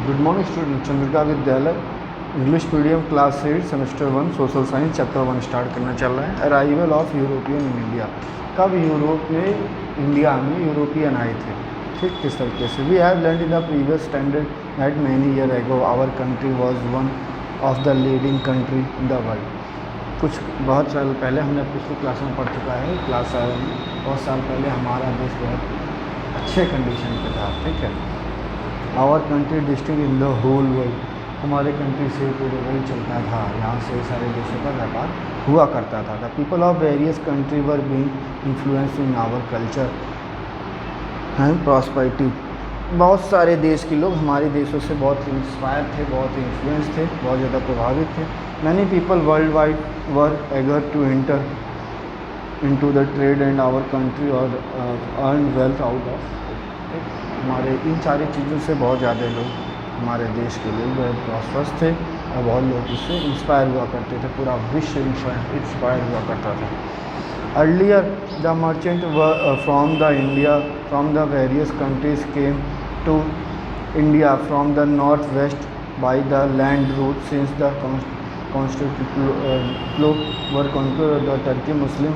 Good morning student, Chandrika Vidyalaya English medium class 8 semester 1 social science chapter 1 start करना चल रहा है। Arrival of European in India, कब Europe में इंडिया में यूरोपियन आए थे। ठीक, किस तरीके से we have learned in the previous standard that many year ago our country was one of the leading country in the world. कुछ बहुत साल पहले हमने पिछली क्लास में पढ़ चुका है, क्लास 7 में। बहुत साल पहले हमारा देश बहुत अच्छे कंडीशन पे था। ठीक है, our country district in the whole world, हमारे कंट्री से पूरे वर्ल्ड चलता था, यहाँ से सारे देशों का व्यापार हुआ करता था। The people of various country were being influence in our culture and prosperity. बहुत सारे देश के लोग हमारे देशों से बहुत इंस्पायर थे, बहुत इन्फ्लुएंस थे, बहुत ज़्यादा प्रभावित थे। Many people world wide were eager to enter into the trade and our country और अर्न वेल्थ आउट ऑफ। हमारे इन सारी चीज़ों से बहुत ज़्यादा लोग हमारे देश के लिए बहुत प्रॉस्पर्स थे और बहुत लोग इससे इंस्पायर हुआ करते थे। पूरा विश्व इंस्पायर हुआ करता था। Earlier the merchant from the India from the various countries came to India from the north west by the land route since the Constantinople were control the Turkey Muslim.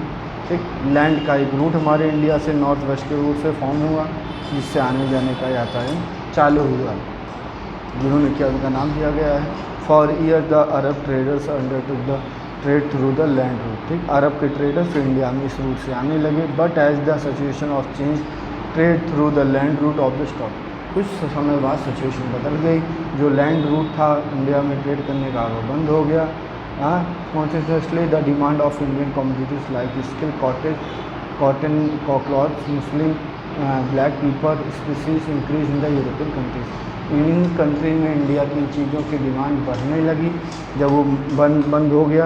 ठीक, land का एक route हमारे India से north west के route से form हुआ, जिससे आने जाने का यातायात चालू हुआ, जिन्होंने क्या उनका नाम दिया गया है। For year the Arab traders undertook the trade through the land root. ठीक, अरब के ट्रेडर्स इंडिया में इस रूट से आने लगे। But as the situation of change trade through the land route of the stock, कुछ समय बाद सिचुएशन बदल गई। जो लैंड रूट था इंडिया में ट्रेड करने का, वो बंद हो गया। Consequently the demand of Indian communities like skill cotton cloth Muslim black pepper species increase in the European countries. इन कंट्री में इंडिया की चीज़ों की डिमांड बढ़ने लगी जब वो बंद हो गया।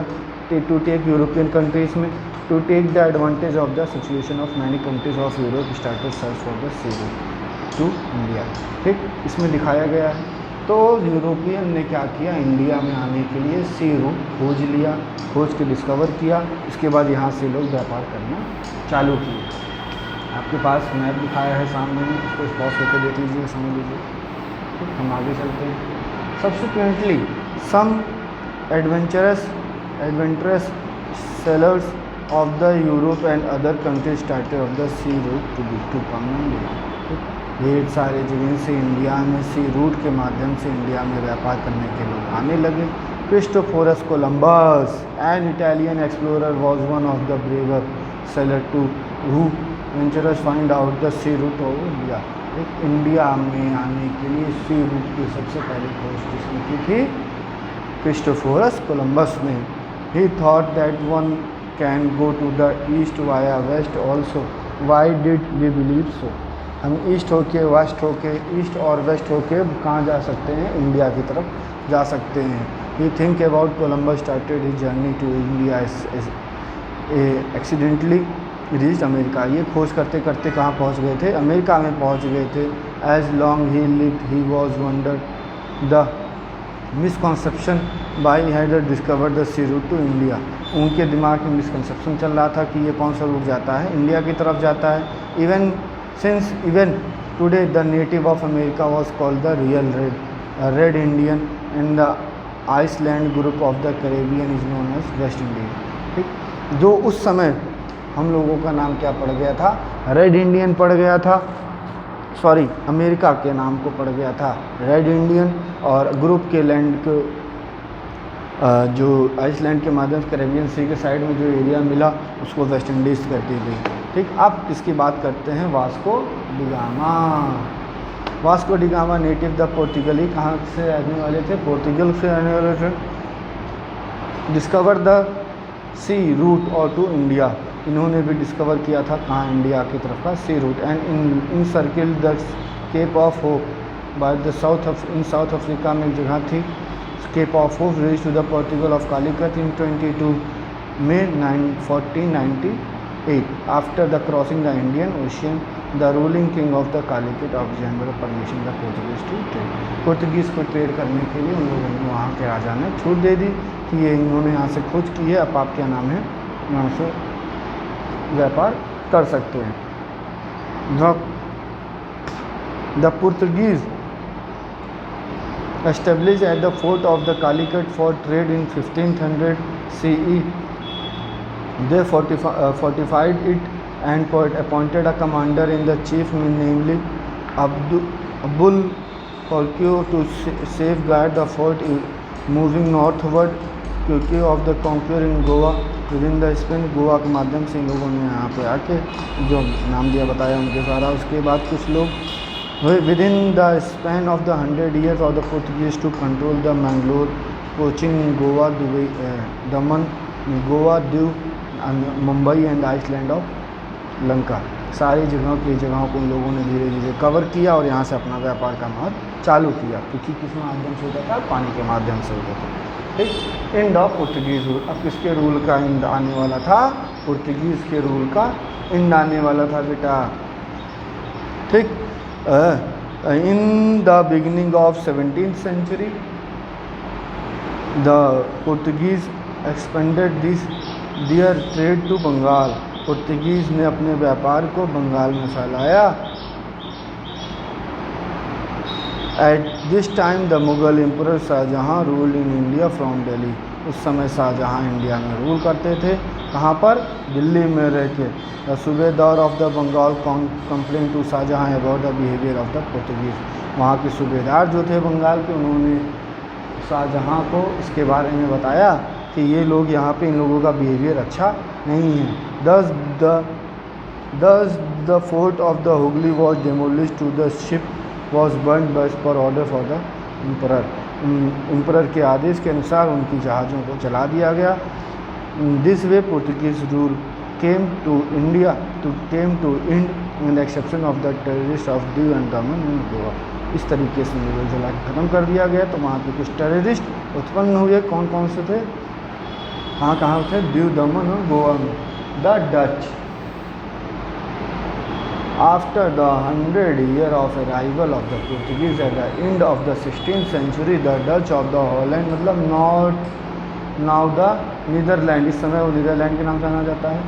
टू टेक यूरोपियन कंट्रीज़ में to take the advantage of the situation of many countries of Europe started search for the sea route to India. ठीक, इसमें दिखाया गया है। तो यूरोपियन ने क्या किया, इंडिया में आने के लिए सी रूट खोज लिया, खोज के डिस्कवर किया। इसके बाद यहाँ से लोग व्यापार करना चालू किए। आपके पास मैप दिखाया है सामने में, इसको पॉज करके देख लीजिए, समझ लीजिए। ठीक, हम आगे चलते हैं। Subsequently some adventurous sailors of the Europe and other countries started off the sea route to come India. ढेर सारे जगह से इंडिया में सी रूट के माध्यम से इंडिया में व्यापार करने के लोग आने लगे। Christophorus Columbus an Italian explorer was one of the braver sailor to who ventures find out the sea route of India. एक इंडिया में आने के लिए सी रूट की सबसे पहले खोज किसने की थी? क्रिस्टोफोरस कोलंबस ने। He thought that one can go to the east via west also. Why did we believe so? हम ईस्ट होके वेस्ट होके ईस्ट और वेस्ट होके कहाँ जा सकते हैं? इंडिया की तरफ जा सकते हैं। He think about Columbus started his journey to India accidentally reached America. ये खोज करते करते कहाँ पहुँच गए थे? अमेरिका में पहुँच गए थे। As long he lived he was under the misconception by had discover the sea route to India. उनके दिमाग में मिसकॉन्सेप्शन चल रहा था कि ये कौन सा रूट जाता है, इंडिया की तरफ जाता है। Even today the native of America was called the real red Indian and the Iceland group of the Caribbean is known as West Indian। ठीक, जो उस समय हम लोगों का नाम क्या पड़ गया था? रेड इंडियन पड़ गया था। सॉरी, अमेरिका के नाम को पड़ गया था रेड इंडियन, और ग्रुप के लैंड को जो आइसलैंड के माध्यम से कैरेबियन सी के साइड में जो एरिया मिला उसको वेस्ट इंडीज़ कर दी गई। ठीक, अब इसकी बात करते हैं Vasco da Gama. Vasco da Gama native the Portuguese, कहाँ से रहने वाले थे? पोर्तुगल से रहने वाले थे। डिस्कवर द सी रूट और टू इंडिया, इन्होंने भी डिस्कवर किया था कहाँ? इंडिया की तरफ का sea route. And in circle the Cape of Hope by the South Africa में एक जगह थी Cape of Hope reach to the Portugal of Calicut in 22 May 1498 after the crossing the Indian Ocean the ruling king of the Calicut of जनवर permission the Portuguese to trade. Portuguese को trade करने के लिए उन लोगों ने, वहाँ के राजा ने छूट दे दी कि ये इन्होंने यहाँ से खोज की है, अब आप क्या नाम है, यहाँ से व्यापार कर सकते हैं। The Portuguese established at the fort of the Calicut for trade in 1500 CE. They fortified it and appointed a commander in the chief, namely Abul Polkio, to safeguard the fort moving northward क्योंकि of the conquer in Goa with in the Spain. Goa के माध्यम से इन लोगों ने यहाँ पे आके जो नाम दिया बताया उनके सारा। उसके बाद कुछ लोग within the span of the 100 years of the Portuguese to control the Mangalore Cochin Goa Dubai Daman Goa Diu Mumbai and island of Lanka. सारी जगहों को उन लोगों ने धीरे धीरे कवर किया और यहाँ से अपना व्यापार का मार्ग चालू किया, क्योंकि किस माध्यम से होता था, पानी के माध्यम से होता था। ठीक, एंड ऑफ पुर्तगीज रूल। अब किसके रूल का एंड आने वाला था? पुर्तगीज़ के रूल का एंड आने वाला था बेटा। ठीक, in the beginning of 17th century the Portuguese expanded their trade to Bengal. Portuguese ने अपने व्यापार को बंगाल में फैलाया। At this time the Mughal emperor Shahjahan ruled in India from Delhi. उस समय शाहजहाँ इंडिया में रूल करते थे। कहाँ पर? दिल्ली में रह के। The subedar of the Bengal complain to Shahjahan about the behaviour of the Portuguese. वहाँ के सूबेदार जो थे बंगाल के, उन्होंने शाहजहाँ को इसके बारे में बताया कि ये लोग यहाँ पे, इन लोगों का बिहेवियर अच्छा नहीं है। Thus the fort of the Hooghly was demolished to the ship was burned by per order for the emperor। Emperor के आदेश के अनुसार उनकी जहाज़ों को जला दिया गया। This way Portuguese rule came to end with the exception of the terrorists of Diu and Daman and Goa। इस तरीके से मुगल जला के ख़त्म कर दिया गया। तो वहाँ पे कुछ टेररिस्ट उत्पन्न हुए। कौन कौन से थे? कहाँ थे? दीव, दमन और गोवा में। The Dutch after the 100 year of arrival of the Portuguese at the end of the 16th century the Dutch of the Holland, मतलब नाउ द नीदरलैंड, इस समय वो नीदरलैंड के नाम से जाना जाता है।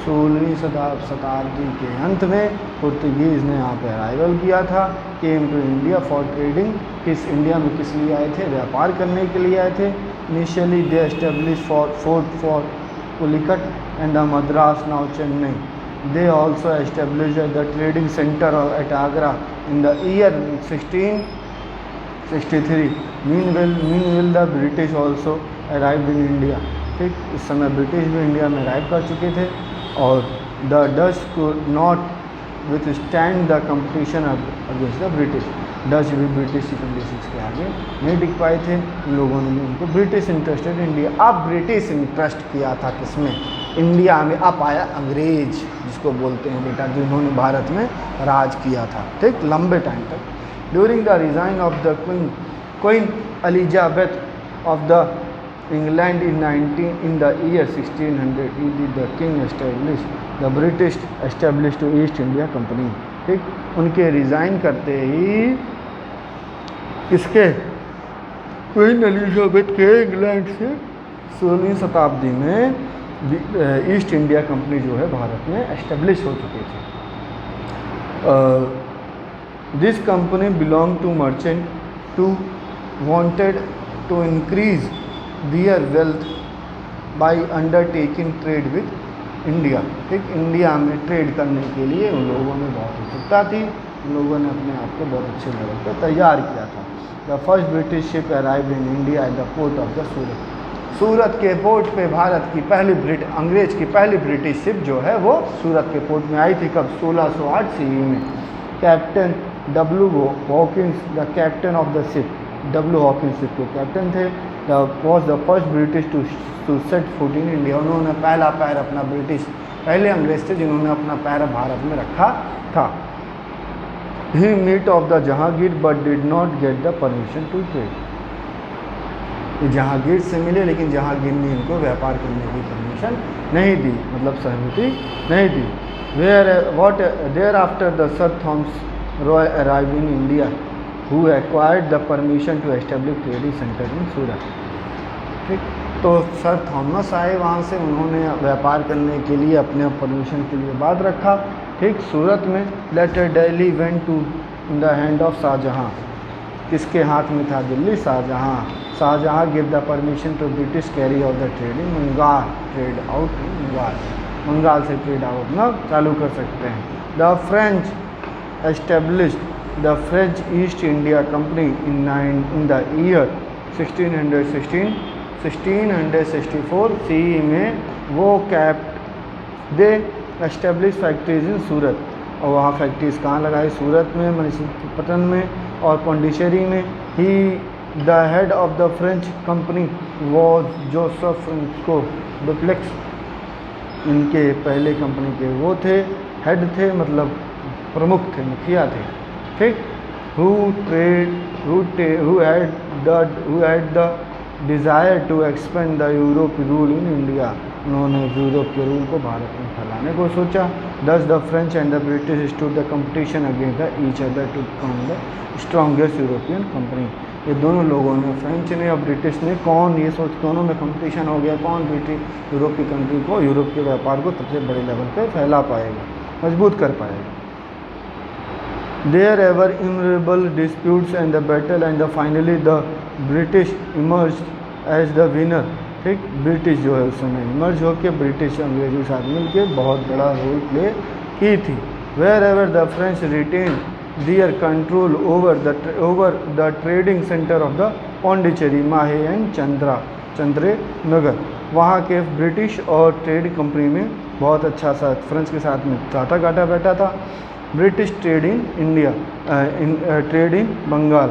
16वीं शताब्दी के अंत में पुर्तगीज़ ने यहाँ पे अराइवल किया था। Came to India for trading. किस इंडिया में किस लिए आए थे? व्यापार करने के लिए आए थे। Initially they establish fort for Pulicat and the Madras now Chennai. They also established the trading center at Agra in the year 1663। Meanwhile the British also arrived in India। ठीक, इस समय ब्रिटिश भी इंडिया में अराइव कर चुके थे और the Dutch could not withstand the competition against the British। Dutch भी ब्रिटिश की कंडीशंस के आगे नहीं टिक पाए थे। इन लोगों ने भी उनको ब्रिटिश इंटरेस्टेड इंडिया। अब ब्रिटिश इंटरेस्ट किया था किसमें? इंडिया में। अब आया अंग्रेज, जिसको बोलते हैं बेटा, जिन्होंने भारत में राज किया था। ठीक, लंबे टाइम तक। During the reign of the queen Elizabeth of the England in the year 1600 the king establish the British establish to east India company. ठीक, उनके रिज़ाइन करते ही किसके? क्वीन एलिजाबेथ के इंग्लैंड से 16वीं शताब्दी में ईस्ट इंडिया कंपनी जो है भारत में एस्टेब्लिश हो चुकी थी। This company belong to merchant to wanted to increase their wealth by undertaking trade with India. ठीक, इंडिया में ट्रेड करने के लिए उन लोगों में बहुत उत्सुकता थी। उन लोगों ने अपने आप को बहुत अच्छे लेवल पर तैयार किया था। The first British ship arrived in India at the port of the Surat. Surat के पोर्ट पे भारत की अंग्रेज की पहली ब्रिटिश शिप जो है वो सूरत के पोर्ट में आई थी। कब? 1608 CE में। Captain W Hawkins the captain of the ship. W Hawkins ship के कैप्टन थे। Was the first British to set foot in India. उन्होंने पहला पैर अपना पहले अंग्रेज थे जिन्होंने अपना पैर भारत में रखा था। He meet of the Jahangir but did not get the permission to trade. Jahangir से मिले लेकिन जहांगीर ने इनको व्यापार करने की परमिशन नहीं दी, मतलब सहमति नहीं दी। Thereafter the sir Thomas Roy arrive in India who acquired the permission to establish trading centre in Surat. ठीक, तो सर थॉमस आए वहाँ से, उन्होंने व्यापार करने के लिए अपने परमिशन के लिए बात रखा। ठीक, सूरत में। Later Delhi went to in the hand of Shahjahan. किसके हाथ में था? Delhi, Shahjahan. Shahjahan give the permission to British carry out the trade in Bengal, trade out in Bengal, Bengal से ट्रेड आउट ना चालू कर सकते हैं। The French established the French East India company in the year 1664 CE में वो kept they establish factories in Surat, और वहाँ फैक्ट्रीज कहाँ लगाई? सूरत में, मछलीपट्टनम में और पौंडीचेरी में। He the head of the French company was Joseph को डुप्लेक्स, इनके पहले कंपनी के वो थे, हेड थे, मतलब प्रमुख थे, मुखिया थे, ठीक। who had the desire to expand the Europe rule in India, उन्होंने यूरोप के रूल को भारत में फैलाने को सोचा। Thus the French and the British stood the competition against each other to become the strongest European company। ये दोनों लोगों ने, फ्रेंच ने और ब्रिटिश ने, कौन ये सोच, दोनों में कंपटीशन हो गया, कौन ब्रिटिश यूरोप की कंट्री को, यूरोप के व्यापार को सबसे बड़े लेवल पे फैला पाएगा, मजबूत कर पाएगा। There ever innumerable disputes and the battle and the finally the British emerged as the winner, ठीक। ब्रिटिश जो है उस समय इमर्ज होकर ब्रिटिश अंग्रेजों के साथ मिलकर बहुत बड़ा रोल प्ले की थी। Wherever the French retain their control over the trading centre of the Pondicherry, Mahe and Chandre नगर, वहाँ के ब्रिटिश और ट्रेड कंपनी में बहुत अच्छा सा फ्रेंच के साथ में टाटा काटा बैठा था। British trade in India, trade in Bengal.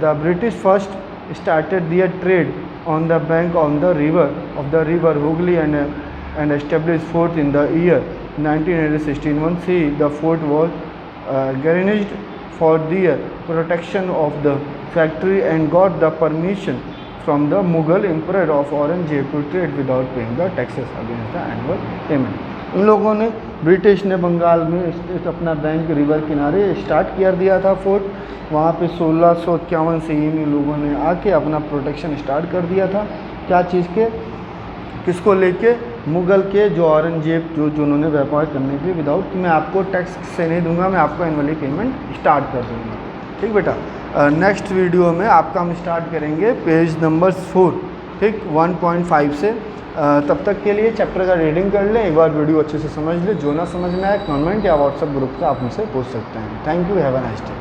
The British first started their trade on the bank of the river Hooghly and established fort in the year 1916. See, the fort was garnished for the protection of the factory and got the permission from the Mughal Emperor of Aurangzeb to trade without paying the taxes against the annual payment। इन लोगों ने, British ने बंगाल में अपना bank river किनारे start कर दिया था fort, वहाँ पे 1651 से इन लोगों ने आके अपना प्रोटेक्शन स्टार्ट कर दिया था। क्या चीज़ के, किसको लेके? मुग़ल के, जो औरंगजेब जो उन्होंने व्यापार करने के लिए विदाउट, मैं आपको टैक्स से नहीं दूंगा, मैं आपको एनुअली पेमेंट स्टार्ट कर दूंगा, ठीक बेटा। नेक्स्ट वीडियो में आपका हम स्टार्ट करेंगे पेज नंबर 4, ठीक, 1.5 से। तब तक के लिए चैप्टर का रीडिंग कर लें, एक बार वीडियो अच्छे से समझ लें, जो ना समझ में आए कमेंट या व्हाट्सएप ग्रुप पे आप मुझसे पूछ सकते हैं। Thank you, have a nice day.